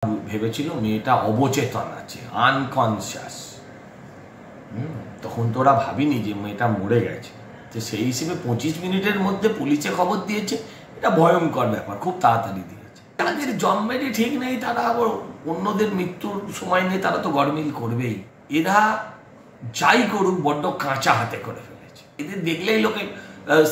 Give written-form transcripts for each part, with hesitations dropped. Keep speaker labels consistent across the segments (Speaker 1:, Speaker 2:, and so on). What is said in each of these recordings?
Speaker 1: ভেবেছিল মেয়েটা অবচেতন আছে, আনকনসিয়াস। তখন তোরা ভাবিনি যে মেয়েটা মরে গেছে। তো সেই হিসেবে 25 মিনিটের মধ্যে পুলিশে খবর দিয়েছে। এটা ভয়ঙ্কর ব্যাপার, খুব তাড়াতাড়ি দিয়েছে। তাদের জন্মেরই ঠিক নেই, তারা আবার অন্যদের মৃত্যুর সময় নিয়ে তারা তো গরমিল করবেই। এরা যাই করুক বড্ড কাঁচা হাতে করে ফেলেছে। এদের দেখলেই লোকে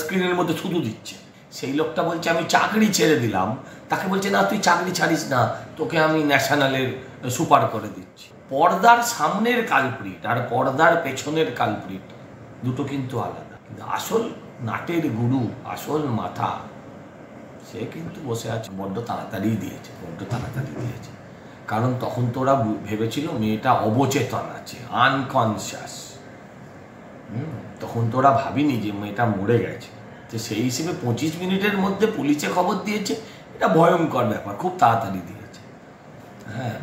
Speaker 1: স্ক্রিনের মধ্যে থুতু দিচ্ছে। সেই লোকটা বলছে আমি চাকরি ছেড়ে দিলাম, তাকে বলছে না তুই চাকরি ছাড়িস না, তোকে আমি ন্যাশনালের সুপার করে দিচ্ছি। পর্দার সামনের কালপ্রিট আর পর্দার পেছনের কালপ্রিট দুটো কিন্তু আলাদা। কিন্তু আসল নাটের গুরু, আসল মাথা, সে কিন্তু বসে আছে। বড্ড তাড়াতাড়ি দিয়েছে, কারণ তখন তোরা ভেবেছিল মেয়েটা অবচেতন আছে, আনকনসিয়াস। তখন তোরা ভাবিনি যে মেয়েটা মরে গেছে। তো সেই হিসেবে 25 মিনিটের মধ্যে পুলিশে খবর দিয়েছে। এটা ভয়ঙ্কর ব্যাপার, খুব তাড়াতাড়ি দিয়েছে। হ্যাঁ,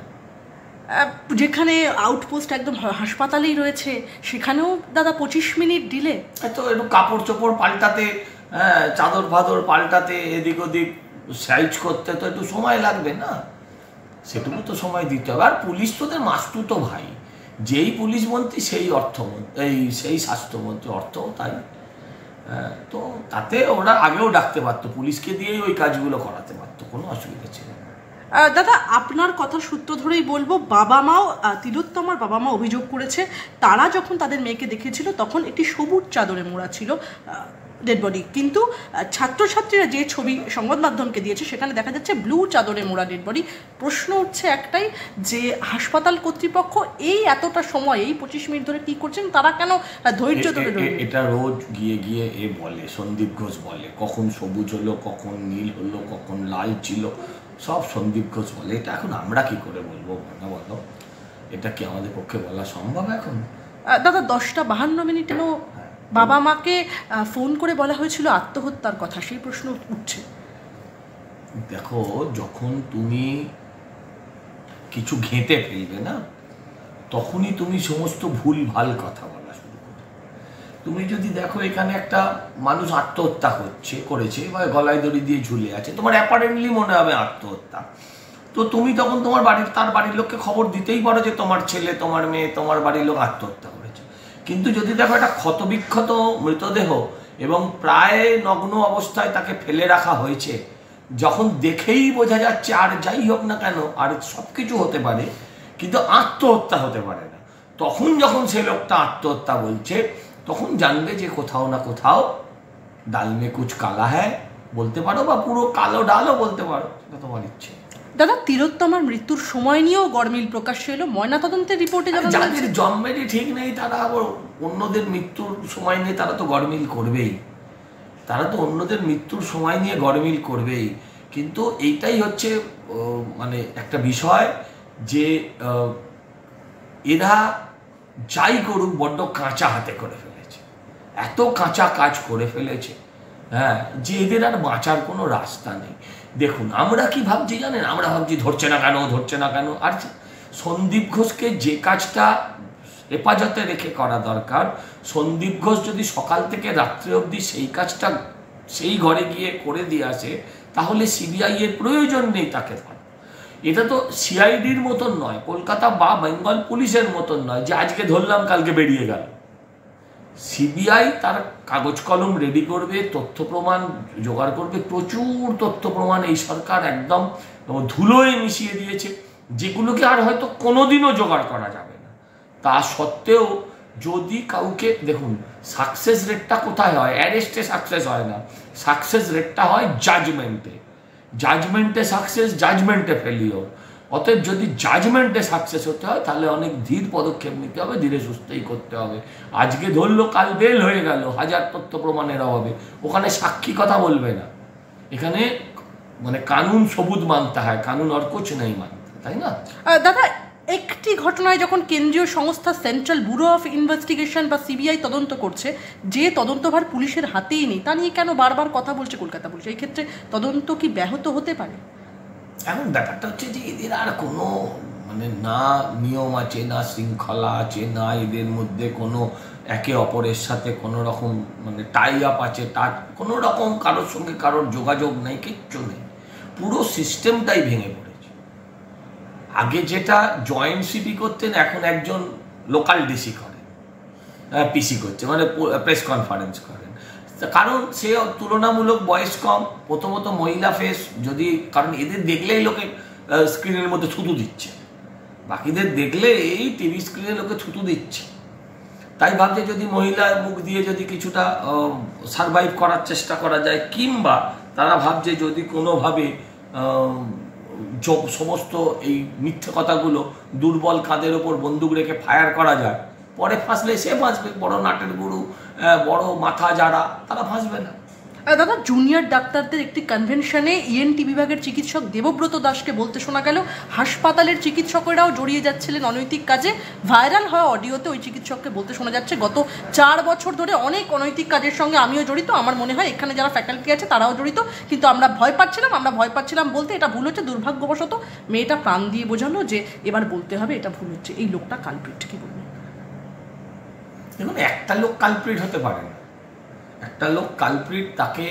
Speaker 2: যেখানে আউটপোস্ট একদম হাসপাতালেই রয়েছে সেখানেও দাদা 25 মিনিট ডিলে।
Speaker 1: তো একটু কাপড় চোপড় পাল্টাতে, চাদর ফাদর পাল্টাতে, এদিক ওদিক সাইজ করতে তো একটু সময় লাগবে না? সেটুকু তো সময় দিতে হবে। আর পুলিশ তোদের মাস্তুতো ভাই, যেই পুলিশ মন্ত্রী সেই অর্থমন্ত্রী, সেই স্বাস্থ্যমন্ত্রী, অর্থও তাই। তো তাতে ওরা আগেও ডাকতে পারতো, পুলিশকে দিয়েই ওই কাজগুলো করাতে পারতো, কোনো অসুবিধা ছিল না।
Speaker 2: দাদা আপনার কথা সূত্র ধরেই বলবো, বাবা মাও, তিলোত্তমার বাবা মা অভিযোগ করেছে তারা যখন তাদের মেয়েকে দেখেছিল তখন একটি সবুজ চাদরে মোড়া ছিল ডেড বডি, কিন্তু ছাত্রছাত্রীরা যে ছবি সংবাদ মাধ্যমকে দিয়েছে সেখানে দেখা যাচ্ছে ব্লু চাদরে মোড়া ডেড বডি। প্রশ্ন উঠছে একটাই, যে হাসপাতাল কর্তৃপক্ষ এই এতটা সময়, এই 25 মিনিট ধরে কি করছেন, তারা কেন ধৈর্য ধরে?
Speaker 1: এটা রোজ গিয়ে গিয়ে বলে, সন্দীপ ঘোষ বলে, কখন সবুজ হলো, কখন নীল হলো, কখন লাল ছিল, সব সন্দীপ ঘোষ বলে। এটা এখন আমরা কি করে বলবো বলো? এটা কি আমাদের পক্ষে বলা সম্ভব এখন?
Speaker 2: দাদা 10:52 বাবা মাকে ফোন করে বলা হয়েছিল আত্মহত্যার কথা, সেই প্রশ্ন উঠছে।
Speaker 1: দেখো, যখন তুমি কিছু ঘেঁটে ফেলবে না, তখনই তুমি সমস্ত ভুল ভাল কথা বলা শুরু করবে। তুমি যদি দেখো এখানে একটা মানুষ আত্মহত্যা করেছে বা গলায় দড়ি দিয়ে ঝুলে আছে, তোমার অ্যাপারেন্টলি মনে হবে আত্মহত্যা। তো তুমি তখন তার বাড়ির লোককে খবর দিতেই পারো যে তোমার ছেলে, তোমার মেয়ে, তোমার বাড়ির লোক আত্মহত্যা করেছে। কিন্তু যদি দেখো একটা ক্ষতবিক্ষত মৃতদেহ এবং প্রায় নগ্ন অবস্থায় তাকে ফেলে রাখা হয়েছে, যখন দেখেই বোঝা যাচ্ছে, আর যাই হোক না কেন, আর সব কিছু হতে পারে কিন্তু আত্মহত্যা হতে পারে না, তখন যখন সে লোকটা আত্মহত্যা বলছে, তখন জানবে যে কোথাও না কোথাও ডাল মে কুচ কালা হ্যায় বলতে পারো, বা পুরো কালো ডালও বলতে পারো, সেটা তোমার ইচ্ছে।
Speaker 2: দাদা তিলোত্তমার মৃত্যুর সময় নিয়েও গরমিল প্রকাশ্যে এলো ময়নাতদন্তের রিপোর্টে।
Speaker 1: যাদের জন্মেরই ঠিক নেই তারা আবার অন্যদের মৃত্যুর সময় নিয়ে তারা তো গরমিল করবেই। কিন্তু এইটাই হচ্ছে মানে একটা বিষয়, যে এরা যাই করুক বড্ড কাঁচা হাতে করে ফেলেছে, এত কাঁচা কাজ করে ফেলেছে, যে এদের আর বাঁচার কোনো রাস্তা নেই। দেখুন আমরা কি ভাবছি জানেন? আমরা ভাবছি ধরছে না কেন। আর সন্দীপ ঘোষকে যে কাজটা হেফাজতে রেখে করা দরকার, সন্দীপ ঘোষ যদি সকাল থেকে রাত্রে অবধি সেই কাজটা সেই ঘরে গিয়ে করে দিয়ে আসে, তাহলে সিবিআই এর প্রয়োজন নেই তাকে। এটা তো সিআইডির মতন নয়, কলকাতা বা বেঙ্গল পুলিশের মতন নয় যে আজকে ধরলাম কালকে বেরিয়ে গেল। সিবিআই তার কাগজ কলম রেডি করবে, তথ্য প্রমাণ জোগাড় করবে, প্রচুর তথ্য প্রমাণ এই সরকার একদম ধুলোয় মিশিয়ে দিয়েছে, যেগুলোকে আর হয়তো কোনোদিনও জোগাড় করা যাবে না। তা সত্ত্বেও যদি কাউকে, দেখুন সাকসেস রেটটা কোথায় হয়? অ্যারেস্টে সাকসেস হয় না, সাকসেস রেটটা হয় জাজমেন্টে সাকসেস, জাজমেন্টে ফেলিওর। অতএব যদি জাজমেন্টে সাকসেস হতে হয় তাহলে অনেক ধীর পদক্ষেপ নিতে হবে, ধীরে সুস্থেই করতে হবে। আজকে ধরলো কাল বেল হয়ে গেল, হাজার তথ্য প্রমাণের অভাবে। ওখানে সাক্ষী কথা বলবে না, এখানে মানে কানুন সবুজ মানতে হয়, কানুন আর কুছ নেই মানতে, তাই না?
Speaker 2: দাদা একটি ঘটনায় যখন কেন্দ্রীয় সংস্থা সেন্ট্রাল ব্যুরো অফ ইনভেস্টিগেশন বা সিবিআই তদন্ত করছে, যে তদন্তভার পুলিশের হাতেই নেই, তা নিয়ে কেন বারবার কথা বলছে কলকাতা পুলিশ? এই ক্ষেত্রে তদন্ত কি ব্যাহত হতে পারে?
Speaker 1: এখন ব্যাপারটা হচ্ছে যে এদের আর কোনো মানে না নিয়ম আছে, না শৃঙ্খলা আছে, না এদের মধ্যে কোনো একে অপরের সাথে কোনো রকম মানে টাই আপ আছে, তার কোনো রকম কারোর সঙ্গে কারোর যোগাযোগ নেই, কিচ্ছু নেই। পুরো সিস্টেমটাই ভেঙে পড়েছে। আগে যেটা জয়েন্ট সিপি করতেন এখন একজন লোকাল ডিসি করেন, পিসি করছে, মানে প্রেস কনফারেন্স করেন। কারণ সে তুলনামূলক বয়স কম, প্রথমত মহিলা ফেস, যদি কারণ এদের দেখলেই লোকে স্ক্রিনের মধ্যে থুতু দিচ্ছে, বাকিদের দেখলে এই টিভি স্ক্রিনে লোকে থুতু দিচ্ছে, তাই ভাবছে যদি মহিলার মুখ দিয়ে যদি কিছুটা সারভাইভ করার চেষ্টা করা যায়, কিংবা তারা ভাবছে যদি কোনোভাবে সমস্ত এই মিথ্যে কথাগুলো দুর্বল কাঁধের ওপর বন্দুক রেখে ফায়ার করা যায়, পরে ফাঁসলে সে ফাঁসবে, বড় নাটের গুরু বড় মাথা যারা, তারা ফাঁসবে না।
Speaker 2: দাদা, জুনিয়র ডাক্তারদের একটি কনভেনশনে ইএনটি বিভাগের চিকিৎসক দেবব্রত দাসকে বলতে শোনা গেল হাসপাতালের চিকিৎসকেরাও জড়িয়ে যাচ্ছিলেন অনৈতিক কাজে। ভাইরাল হওয়া অডিওতে ওই চিকিৎসককে বলতে শোনা যাচ্ছে, গত 4 বছর ধরে অনেক অনৈতিক কাজের সঙ্গে আমিও জড়িত, আমার মনে হয় এখানে যারা ফ্যাকাল্টি আছে তারাও জড়িত, কিন্তু আমরা ভয় পাচ্ছিলাম বলতে এটা ভুল হচ্ছে, দুর্ভাগ্যবশত মেয়েটা প্রাণ দিয়ে বোঝালো যে এবার বলতে হবে এটা ভুল হচ্ছে। এই লোকটা কালপ্রিট, কি বলবেন?
Speaker 1: দেখুন, একটা লোক কালপ্রিট হতে পারে না। একটা লোক কালপ্রিট, তাকে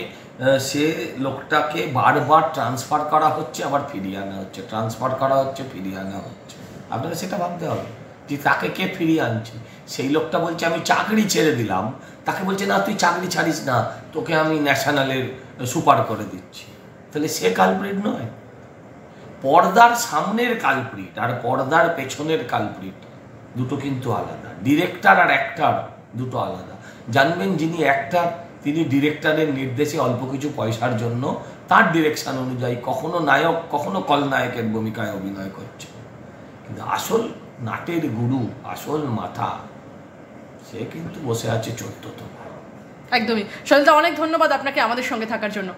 Speaker 1: সে লোকটাকে বারবার ট্রান্সফার করা হচ্ছে, আবার ফিরিয়ে আনা হচ্ছে, ট্রান্সফার করা হচ্ছে, ফিরিয়ে আনা হচ্ছে। আপনাকে সেটা ভাবতে হবে যে তাকে কে ফিরিয়ে আনছে। সেই লোকটা বলছে আমি চাকরি ছেড়ে দিলাম, তাকে বলছে না তুই চাকরি ছাড়িস না, তোকে আমি ন্যাশনালের সুপার করে দিচ্ছি, তাহলে সে কালপ্রিট নয়। পর্দার সামনের কালপ্রিট আর পর্দার পেছনের কালপ্রিট দুটো কিন্তু আলাদা। ডিরেক্টর আর অ্যাক্টর দুটো আলাদা। জানবেন, যিনি অ্যাক্টর তিনি ডিরেক্টরের নির্দেশে অল্প কিছু পয়সার জন্য তার ডিরেকশন অনুযায়ী কখনো নায়ক কখনো কলনায়কের ভূমিকায় অভিনয় করছে, কিন্তু আসল নাটের গুরু, আসল মাথা, সে কিন্তু বসে আছে 14তম।
Speaker 2: একদমই। সলিলদা, অনেক ধন্যবাদ আপনাকে আমাদের সঙ্গে থাকার জন্য।